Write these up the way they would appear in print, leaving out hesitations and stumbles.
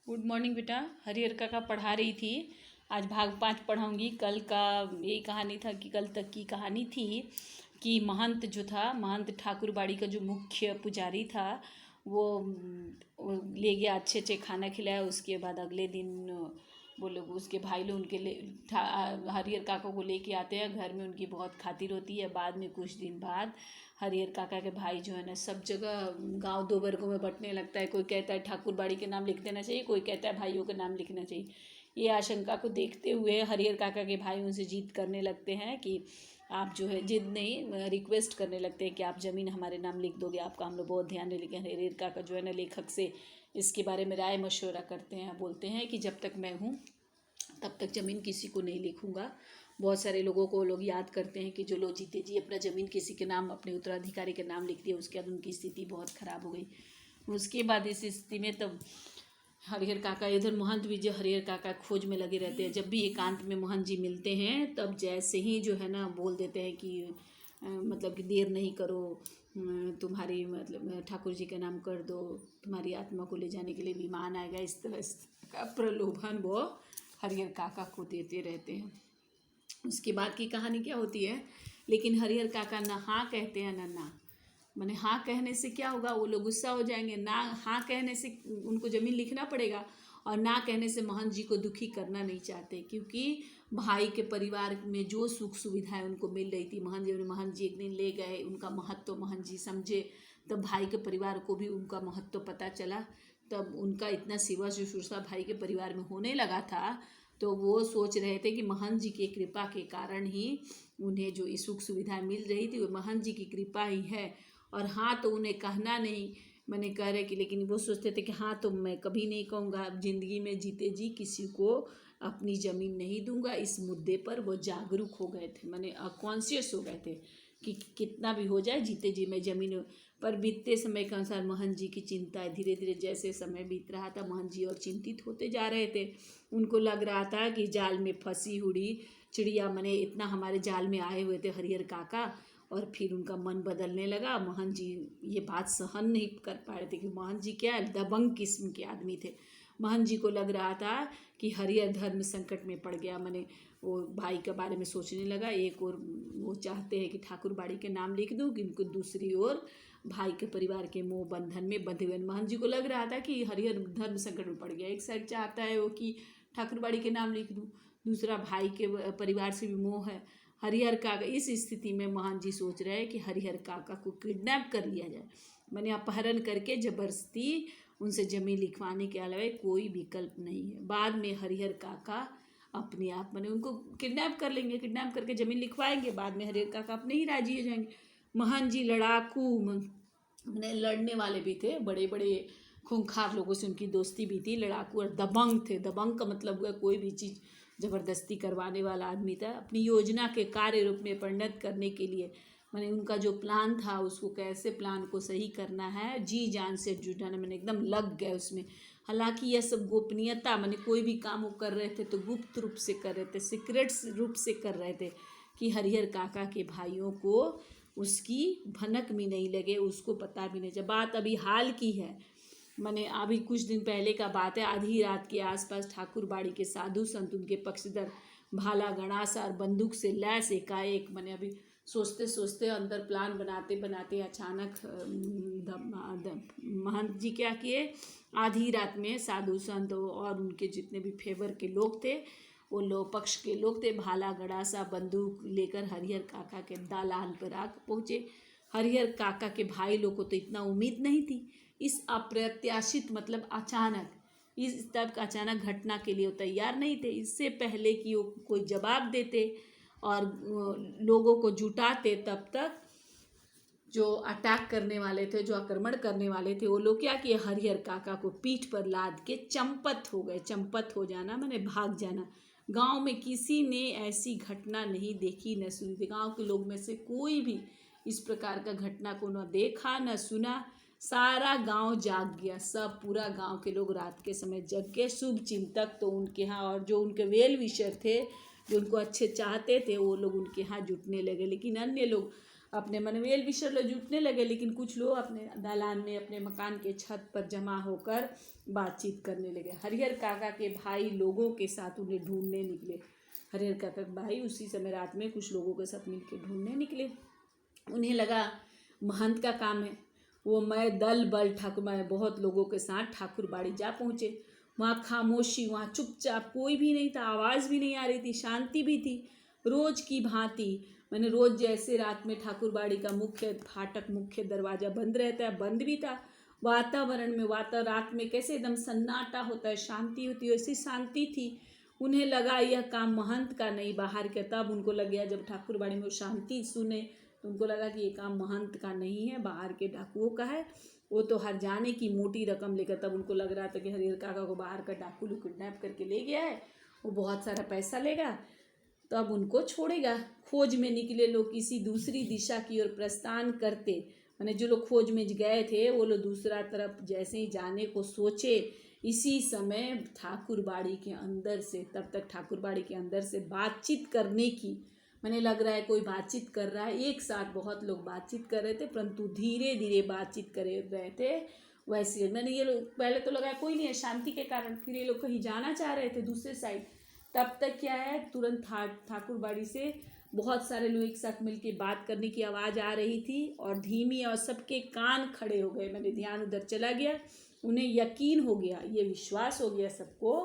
Good morning बेटा। हरिहर काका पढ़ा रही थी। आज भाग 5 पढ़ाऊंगी। कल का यही कहानी था कि कल तक की कहानी थी कि महंत जो था, महंत ठाकुरबाड़ी का जो मुख्य पुजारी था वो ले गया, अच्छे अच्छे खाना खिलाया। उसके बाद अगले दिन वो लोग, उसके भाई लोग उनके हरिहर काका को लेके आते हैं। घर में उनकी बहुत खातिर होती है। बाद में कुछ दिन बाद हरिहर काका के भाई जो है ना, सब जगह गांव 2 वर्गों में बंटने लगता है। कोई कहता है ठाकुरबाड़ी के नाम लिख देना चाहिए, कोई कहता है भाइयों का नाम लिखना चाहिए। ये आशंका को देखते हुए हरिहर काका के भाई उनसे जिद करने लगते हैं कि आप जो है, जिद नहीं, रिक्वेस्ट करने लगते हैं कि आप ज़मीन हमारे नाम लिख दोगे, आपका हम लोग बहुत ध्यान नहीं। लेकिन हरिहर काका जो है ना, लेखक से इसके बारे में राय मशवरा करते हैं। बोलते हैं कि जब तक मैं हूँ तब तक ज़मीन किसी को नहीं लिखूंगा। बहुत सारे लोगों को लोग याद करते हैं कि जो लोग जीते जी अपना ज़मीन किसी के नाम, अपने उत्तराधिकारी के नाम लिख दिया, उसके बाद उनकी स्थिति बहुत ख़राब हो गई। उसके बाद इस स्थिति में तब हरिहर काका, इधर महंत भी जो हरिहर काका खोज में लगे रहते हैं। जब भी एकांत में महंत जी मिलते हैं तब जैसे ही जो है ना बोल देते हैं कि मतलब कि देर नहीं करो, तुम्हारी मतलब ठाकुर जी के नाम कर दो, तुम्हारी आत्मा को ले जाने के लिए विमान आएगा। इस तरह का प्रलोभन वो हरिहर काका को देते रहते हैं। उसके बाद की कहानी क्या होती है, लेकिन हरिहर काका ना हाँ कहते हैं ना। मैंने हाँ कहने से क्या होगा, वो लोग गुस्सा हो जाएंगे। ना हाँ कहने से उनको ज़मीन लिखना पड़ेगा, और ना कहने से महंत जी को दुखी करना नहीं चाहते, क्योंकि भाई के परिवार में जो सुख सुविधाएं उनको मिल रही थी, महंत जी एक दिन ले गए, उनका महत्व महंत जी समझे। तब भाई के परिवार को भी उनका महत्व पता चला। तब उनका इतना सेवा शुश्रूषा भाई के परिवार में होने लगा था, तो वो सोच रहे थे कि महंत जी की कृपा के कारण ही उन्हें जो सुख सुविधाएं मिल रही थी वो महंत जी की कृपा ही है। और हाँ तो उन्हें कहना नहीं, मैंने कह रहे कि, लेकिन वो सोचते थे कि हाँ तो मैं कभी नहीं कहूँगा, ज़िंदगी में जीते जी किसी को अपनी ज़मीन नहीं दूंगा। इस मुद्दे पर वो जागरूक हो गए थे, मैंने कॉन्शियस हो गए थे कि कितना भी हो जाए जीते जी मैं ज़मीन। पर बीतते समय के अनुसार महंत जी की चिंता धीरे धीरे, जैसे समय बीत रहा था, महंत जी और चिंतित होते जा रहे थे। उनको लग रहा था कि जाल में फंसी हुई चिड़िया, मैंने इतना हमारे जाल में आए हुए थे हरिहर काका। और फिर उनका मन बदलने लगा। महंत जी ये बात सहन नहीं कर पा रहे थे कि महंत जी क्या दबंग किस्म के आदमी थे। महंत जी को लग रहा था कि हरिहर धर्म संकट में पड़ गया। मैंने वो भाई के बारे में सोचने लगा। एक और वो चाहते हैं कि ठाकुरबाड़ी के नाम लिख दूँ, किंतु दूसरी ओर भाई के परिवार के मोह बंधन में बंधे हुए। महंत जी को लग रहा था कि हरिहर धर्म संकट में पड़ गया। एक साइड चाहता है वो कि ठाकुरबाड़ी के नाम लिख दूँ, दूसरा भाई के परिवार से भी मोह है। हरिहर काका, इस स्थिति में महंत जी सोच रहे हैं कि हरिहर काका को किडनैप कर लिया जाए। मैंने अपहरण करके जबरदस्ती उनसे जमीन लिखवाने के अलावा कोई विकल्प नहीं है। बाद में हरिहर काका अपने आप, मैंने उनको किडनैप कर लेंगे, किडनैप करके ज़मीन लिखवाएंगे, बाद में हरिहर काका अपने ही राजी हो जाएंगे। महंत जी लड़ाकू, मैंने लड़ने वाले भी थे, बड़े बड़े खूंखार लोगों से उनकी दोस्ती भी थी। लड़ाकू और दबंग थे। दबंग का मतलब हुआ कोई भी चीज़ ज़बरदस्ती करवाने वाला आदमी था। अपनी योजना के कार्य रूप में परिणत करने के लिए, मैंने उनका जो प्लान था उसको कैसे प्लान को सही करना है, जी जान से जुटाना, मैंने एकदम लग गए उसमें। हालांकि यह सब गोपनीयता, मैंने कोई भी काम वो कर रहे थे तो गुप्त रूप से कर रहे थे, सीक्रेट्स रूप से कर रहे थे, कि हरिहर काका के भाइयों को उसकी भनक भी नहीं लगे, उसको पता भी नहीं चला। बात अभी हाल की है, मैंने अभी कुछ दिन पहले का बात है। आधी रात के आसपास ठाकुरबाड़ी के साधु संत, उनके पक्षधर भाला गणासा और बंदूक से लैस एकाएक, मैंने अभी सोचते सोचते अंदर प्लान बनाते बनाते अचानक महंत जी क्या किए, आधी रात में साधु संत और उनके जितने भी फेवर के लोग थे, वो लोग पक्ष के लोग थे, भाला गड़ासा बंदूक लेकर हरिहर काका के दालान पर आकर पहुँचे। हरिहर काका के भाई लोग को तो इतना उम्मीद नहीं थी। इस अप्रत्याशित, मतलब अचानक, इस तब अचानक घटना के लिए वो तैयार नहीं थे। इससे पहले कि वो कोई जवाब देते और लोगों को जुटाते, तब तक जो अटैक करने वाले थे, जो आक्रमण करने वाले थे, वो लोग क्या किए, हरिहर काका को पीठ पर लाद के चंपत हो गए। चंपत हो जाना मैंने भाग जाना। गांव में किसी ने ऐसी घटना नहीं देखी न सुनी थी। गांव के लोग में से कोई भी इस प्रकार का घटना को न देखा न सुना। सारा गांव जाग गया, सब पूरा गांव के लोग रात के समय जग के, शुभ चिंतक तो उनके यहाँ, और जो उनके वेल विशर थे, जो उनको अच्छे चाहते थे, वो लोग उनके यहाँ जुटने लगे। लेकिन अन्य लोग अपने मनवेल विषय लोग जुटने लगे, लेकिन कुछ लोग अपने दालान में अपने मकान के छत पर जमा होकर बातचीत करने लगे। हरिहर काका के भाई लोगों के साथ उन्हें ढूंढने निकले। हरिहर काका के भाई उसी समय रात में कुछ लोगों के साथ मिलकर ढूंढने निकले। उन्हें लगा महंत का काम है। वो मैं दल बल ठाकुर मैं बहुत लोगों के साथ ठाकुर बाड़ी जा पहुँचे। वहाँ खामोशी, वहाँ चुपचाप, कोई भी नहीं था, आवाज़ भी नहीं आ रही थी, शांति भी थी। रोज की भांति मैंने रोज जैसे रात में ठाकुर बाड़ी का मुख्य फाटक, मुख्य दरवाज़ा बंद रहता है, बंद भी था। वातावरण में रात में कैसे एकदम सन्नाटा होता है, शांति होती है, वैसी शांति थी। उन्हें लगा यह काम महंत का नहीं, बाहर के। तब उनको लग गया, जब ठाकुर बाड़ी में वो शांति सुने तो उनको लगा कि ये काम महंत का नहीं है, बाहर के डाकुओं का है। वो तो हर जाने की मोटी रकम लेकर, तब उनको लग रहा था कि हरिहर काका को बाहर का डाकू लोग किडनैप करके ले गया है, वो बहुत सारा पैसा लेगा, तो अब उनको छोड़ेगा। खोज में निकले लोग किसी दूसरी दिशा की ओर प्रस्थान करते, मैंने जो लोग खोज में गए थे वो लोग दूसरा तरफ जैसे ही जाने को सोचे, इसी समय ठाकुर बाड़ी के अंदर से, तब तक ठाकुर बाड़ी के अंदर से बातचीत करने की, मैंने लग रहा है कोई बातचीत कर रहा है। एक साथ बहुत लोग बातचीत कर रहे थे, परंतु धीरे धीरे बातचीत कर रहे थे। वैसे मैंने ये लोग पहले तो लगा कोई नहीं है, शांति के कारण, फिर ये लोग कहीं जाना चाह रहे थे दूसरे साइड। तब तक क्या है, तुरंत ठाकुर बाड़ी से बहुत सारे लोग एक साथ मिलके बात करने की आवाज़ आ रही थी और धीमी, और सबके कान खड़े हो गए। मैंने ध्यान उधर चला गया, उन्हें यकीन हो गया, ये विश्वास हो गया सबको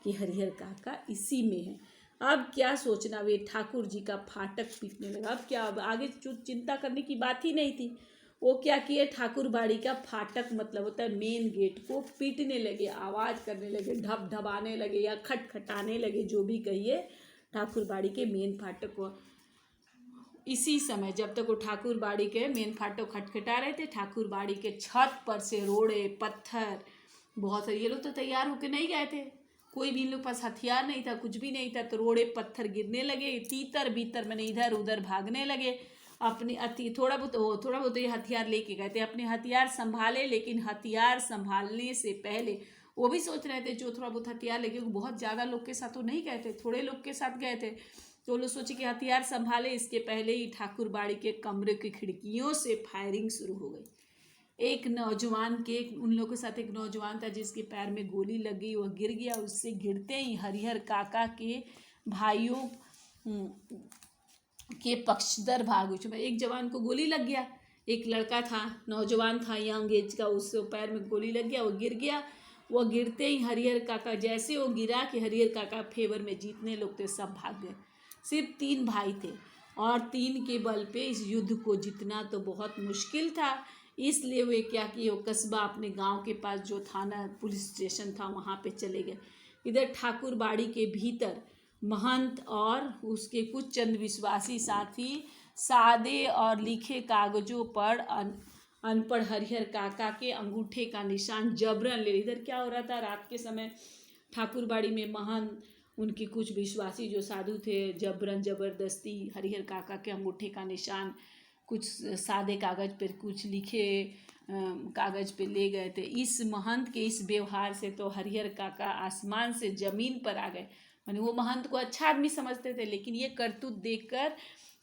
कि हरिहर काका इसी में है। अब क्या सोचना, वे ठाकुर जी का फाटक पीटने लगा। अब क्या, अब आगे चिंता करने की बात ही नहीं थी। वो क्या किए, ठाकुर बाड़ी का फाटक मतलब होता है मेन गेट को पीटने लगे, आवाज़ करने लगे, ढप ढबाने लगे या खटखटाने लगे, जो भी कहिए, ठाकुर बाड़ी के मेन फाटक को। इसी समय जब तक वो ठाकुर बाड़ी के मेन फाटक खटखटा रहे थे, ठाकुर बाड़ी के छत पर से रोड़े पत्थर बहुत सारे, ये लोग तो तैयार होके नहीं गए थे, कोई भी इन लोग पास हथियार नहीं था, कुछ भी नहीं था, तो रोड़े पत्थर गिरने लगे, तीतर बीतर मैंने इधर उधर भागने लगे। अपनी थोड़ा बहुत ये हथियार लेके गए थे, अपने हथियार संभाले, लेकिन हथियार संभालने से पहले वो भी सोच रहे थे, जो थोड़ा बहुत हथियार लेके, बहुत ज़्यादा लोग के साथ तो नहीं गए थे, थोड़े लोग के साथ गए थे, तो लोग सोचे कि हथियार संभाले, इसके पहले ही ठाकुर बाड़ी के कमरे की खिड़कियों से फायरिंग शुरू हो गई। एक नौजवान के, उन लोगों के साथ एक नौजवान था जिसके पैर में गोली लग गई, वह गिर गया। उससे गिरते ही हरिहर काका के भाइयों के पक्षधर भाग उठे। एक जवान को गोली लग गया, एक लड़का था, नौजवान था, यंग एज का, उससे पैर में गोली लग गया, वो गिर गया। वह गिरते ही हरिहर काका, जैसे वो गिरा कि हरिहर काका फेवर में जीतने लोग थे, सब भाग गए। सिर्फ 3 भाई थे और 3 के बल पे इस युद्ध को जीतना तो बहुत मुश्किल था। इसलिए वे क्या किए, वो कस्बा अपने गांव के पास जो थाना पुलिस स्टेशन था वहाँ पे चले गए। इधर ठाकुर बाड़ी के भीतर महंत और उसके कुछ चंद विश्वासी साथी सादे और लिखे कागजों पर अनपढ़ हरिहर काका के अंगूठे का निशान जबरन ले। इधर क्या हो रहा था, रात के समय ठाकुर बाड़ी में महंत, उनके कुछ विश्वासी जो साधु थे, जबरन जबरदस्ती हरिहर काका के अंगूठे का निशान कुछ सादे कागज पर, कुछ लिखे कागज पे ले गए थे। इस महंत के इस व्यवहार से तो हरिहर काका आसमान से जमीन पर आ गए। माने वो महंत को अच्छा आदमी समझते थे, लेकिन ये करतूत देखकर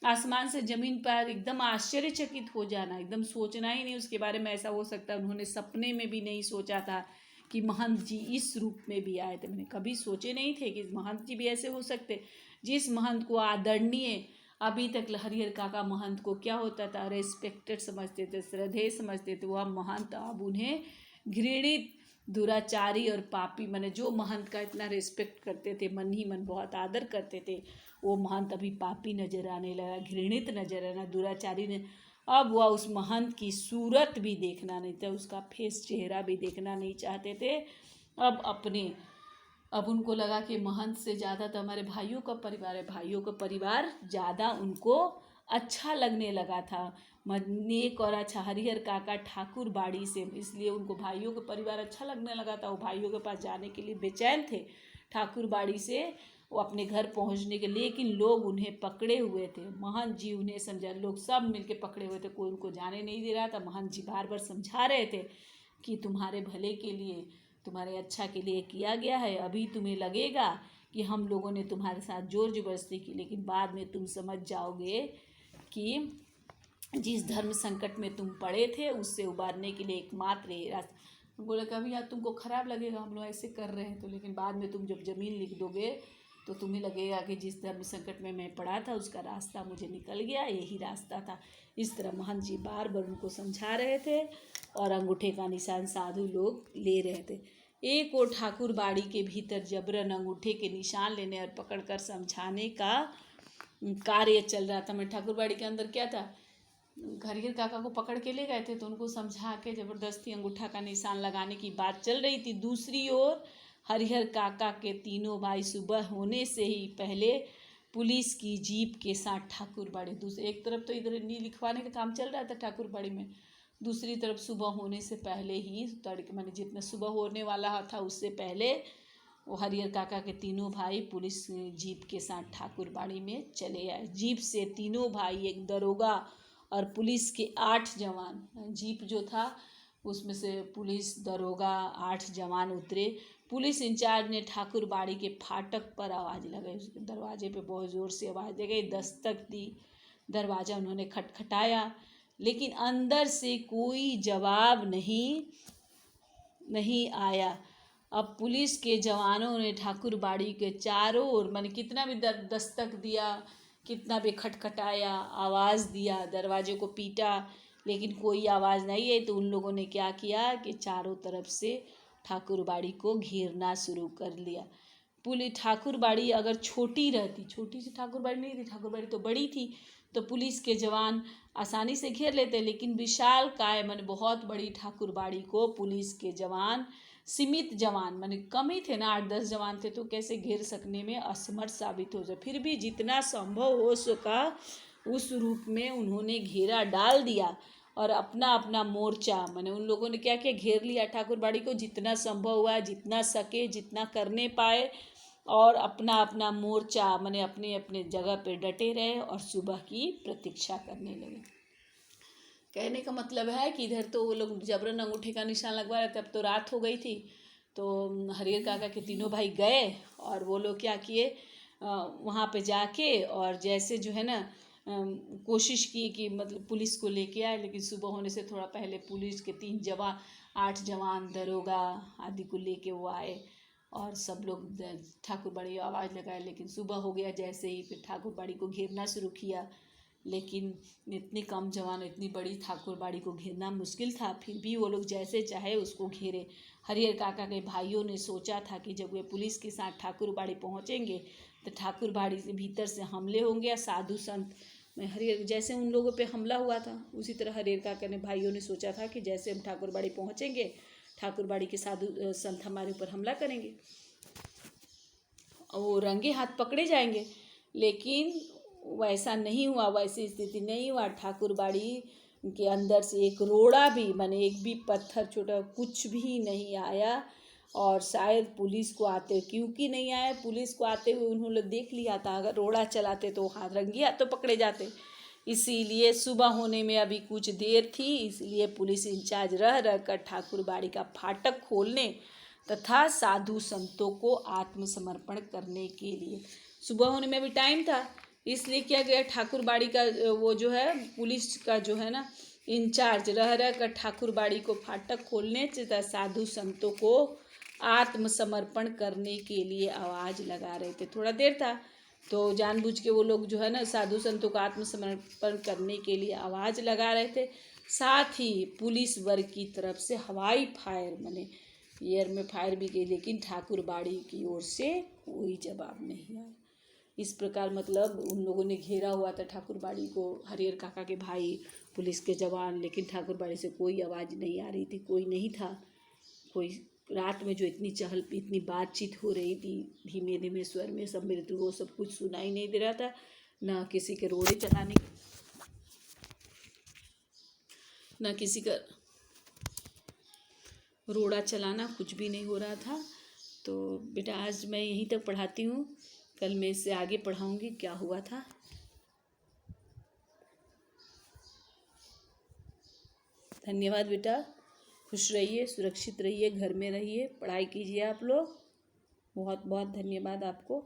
आसमान से जमीन पर एकदम आश्चर्यचकित हो जाना, एकदम सोचना ही नहीं उसके बारे में, ऐसा हो सकता है उन्होंने सपने में भी नहीं सोचा था कि महंत जी इस रूप में भी आए थे। मैंने कभी सोचे नहीं थे कि महंत जी भी ऐसे हो सकते। जिस महंत को आदरणीय, अभी तक हरिहर काका महंत को क्या होता था, रेस्पेक्टेड समझते थे, श्रद्धेय समझते थे, वह महंत अब उन्हें घृणित, दुराचारी और पापी, मैंने जो महंत का इतना रेस्पेक्ट करते थे, मन ही मन बहुत आदर करते थे, वो महंत अभी पापी नजर आने लगा, घृणित नजर आना, दुराचारी ने। अब वह उस महंत की सूरत भी देखना नहीं था, उसका फेस, चेहरा भी देखना नहीं चाहते थे। अब उनको लगा कि महंत से ज़्यादा तो हमारे भाइयों का परिवार है, भाइयों का परिवार ज़्यादा उनको अच्छा लगने लगा था, नेक और अच्छा। हरिहर काका ठाकुर बाड़ी से, इसलिए उनको भाइयों का परिवार अच्छा लगने लगा था। वो भाइयों के पास जाने के लिए बेचैन थे, ठाकुर बाड़ी से वो अपने घर पहुंचने के, लेकिन लोग उन्हें पकड़े हुए थे। महंत जी उन्हें समझा, लोग सब मिलके पकड़े हुए थे, कोई उनको जाने नहीं दे रहा था। महंत जी बार बार समझा रहे थे कि तुम्हारे भले के लिए, तुम्हारे अच्छा के लिए किया गया है। अभी तुम्हें लगेगा कि हम लोगों ने तुम्हारे साथ जोर जबरदस्ती की, लेकिन बाद में तुम समझ जाओगे कि जिस धर्म संकट में तुम पड़े थे उससे उबारने के लिए एकमात्र ये रास्ता। बोले कभी यार तुमको खराब लगेगा हम लोग ऐसे कर रहे हैं तो, लेकिन बाद में तुम जब ज़मीन लिख दोगे तो तुम्हें लगेगा कि जिस धर्म संकट में मैं पड़ा था उसका रास्ता मुझे निकल गया, यही रास्ता था। इस तरह महंत जी बार बार उनको समझा रहे थे और अंगूठे का निशान साधु लोग ले रहे थे। एक और ठाकुर बाड़ी के भीतर जबरन अंगूठे के निशान लेने और पकड़कर समझाने का कार्य चल रहा था। मैं ठाकुर बाड़ी के अंदर क्या था, हरिहर काका को पकड़ के ले गए थे तो उनको समझा के ज़बरदस्ती अंगूठा का निशान लगाने की बात चल रही थी। दूसरी ओर हरिहर काका के तीनों भाई सुबह होने से ही पहले पुलिस की जीप के साथ ठाकुर बाड़ी, दूसरे एक तरफ तो इधर नी लिखवाने का काम चल रहा था ठाकुर बाड़ी में, दूसरी तरफ सुबह होने से पहले ही तड़के मैंने जितना सुबह होने वाला था उससे पहले वो हरिहर काका के तीनों भाई पुलिस जीप के साथ ठाकुर बाड़ी में चले आए। जीप से तीनों भाई, एक दरोगा और पुलिस के 8 जवान, जीप जो था उसमें से पुलिस दरोगा 8 जवान उतरे। पुलिस इंचार्ज ने ठाकुर बाड़ी के फाटक पर आवाज़ लगाई, उसके दरवाजे पे बहुत ज़ोर से आवाज़ लगाई, दस्तक दी, दरवाज़ा उन्होंने खटखटाया लेकिन अंदर से कोई जवाब नहीं आया। अब पुलिस के जवानों ने ठाकुर बाड़ी के चारों ओर मैंने कितना भी दस्तक दिया, कितना भी खटखटाया, आवाज़ दिया, दरवाजे को पीटा लेकिन कोई आवाज़ नहीं आई। तो उन लोगों ने क्या किया कि चारों तरफ से ठाकुर बाड़ी को घेरना शुरू कर लिया। पुलिस ठाकुर बाड़ी अगर छोटी रहती, छोटी सी ठाकुर बाड़ी नहीं थी, ठाकुर बाड़ी तो बड़ी थी, तो पुलिस के जवान आसानी से घेर लेते, लेकिन विशाल काय मैंने बहुत बड़ी ठाकुर बाड़ी को पुलिस के जवान, सीमित जवान मैंने कम ही थे ना, 8-10 जवान थे, तो कैसे घेर सकने में असमर्थ साबित हो जाए। फिर भी जितना संभव हो सका उस रूप में उन्होंने घेरा डाल दिया और अपना अपना मोर्चा मैंने उन लोगों ने क्या किया, घेर लिया ठाकुर बाड़ी को जितना संभव हुआ, जितना सके, जितना करने पाए, और अपना अपना मोर्चा मैंने अपने अपने जगह पे डटे रहे और सुबह की प्रतीक्षा करने लगे। कहने का मतलब है कि इधर तो वो लोग जबरन अंगूठे का निशान लगवा रहे थे, अब तो रात हो गई थी, तो हरिहर काका के तीनों भाई गए और वो लोग क्या किए, वहाँ पे जाके और जैसे जो है ना कोशिश की कि मतलब पुलिस को लेके आए, लेकिन सुबह होने से थोड़ा पहले पुलिस के 3 जवान, 8 जवान, दरोगा आदि को लेके वो आए और सब लोग ठाकुर बाड़ी आवाज़ लगाए। लेकिन सुबह हो गया जैसे ही, फिर ठाकुर बाड़ी को घेरना शुरू किया, लेकिन इतनी कम जवान, इतनी बड़ी ठाकुर बाड़ी को घेरना मुश्किल था, फिर भी वो लोग जैसे चाहे उसको घेरे। हरिहर काका के भाइयों ने सोचा था कि जब वे पुलिस के साथ ठाकुर बाड़ी पहुँचेंगे तो ठाकुर बाड़ी से भीतर से हमले होंगे या साधु संत में हरिहर जैसे उन लोगों पे हमला हुआ था उसी तरह हरिहर काका ने भाइयों ने सोचा था कि जैसे हम ठाकुर बाड़ी पहुँचेंगे ठाकुर बाड़ी के साधु संत हमारे ऊपर हमला करेंगे, वो रंगे हाथ पकड़े जाएंगे। लेकिन वैसा नहीं हुआ, वैसी स्थिति नहीं हुआ। ठाकुर बाड़ी के अंदर से एक रोड़ा भी माने एक भी पत्थर छोटा कुछ भी नहीं आया, और शायद पुलिस को आते, क्योंकि नहीं आया, पुलिस को आते हुए उन्होंने देख लिया था, अगर रोड़ा चलाते तो हाथ रंगे हाथ तो पकड़े जाते। इसीलिए सुबह होने में अभी कुछ देर थी, इसलिए पुलिस इंचार्ज रह कर ठाकुर बाड़ी का फाटक खोलने तथा साधु संतों को आत्मसमर्पण करने के लिए, सुबह होने में भी टाइम था, इसलिए क्या गया, ठाकुर बाड़ी का वो जो है पुलिस का जो है ना इंचार्ज रह कर ठाकुर बाड़ी को फाटक खोलने तथा साधु संतों को आत्मसमर्पण करने के लिए आवाज़ लगा रहे थे। थोड़ा देर था तो जानबूझ के वो लोग जो है ना साधु संतों को आत्मसमर्पण करने के लिए आवाज़ लगा रहे थे। साथ ही पुलिस वर्ग की तरफ से हवाई फायर माने एयर में फायर भी की, लेकिन ठाकुर बाड़ी की ओर से कोई जवाब नहीं आया। इस प्रकार मतलब उन लोगों ने घेरा हुआ था ठाकुर बाड़ी को, हरिहर काका के भाई, पुलिस के जवान, लेकिन ठाकुर बाड़ी से कोई आवाज़ नहीं आ रही थी, कोई नहीं था। कोई रात में जो इतनी बातचीत हो रही थी धीमे धीमे स्वर में, सब मेरे वो सब कुछ सुनाई नहीं दे रहा था, ना किसी के रोड़े चलाने, ना किसी का रोड़ा चलाना, कुछ भी नहीं हो रहा था। तो बेटा आज मैं यहीं तक पढ़ाती हूँ, कल मैं इससे आगे पढ़ाऊँगी क्या हुआ था। धन्यवाद बेटा, खुश रहिए, सुरक्षित रहिए, घर में रहिए, पढ़ाई कीजिए आप लोग। बहुत बहुत धन्यवाद आपको।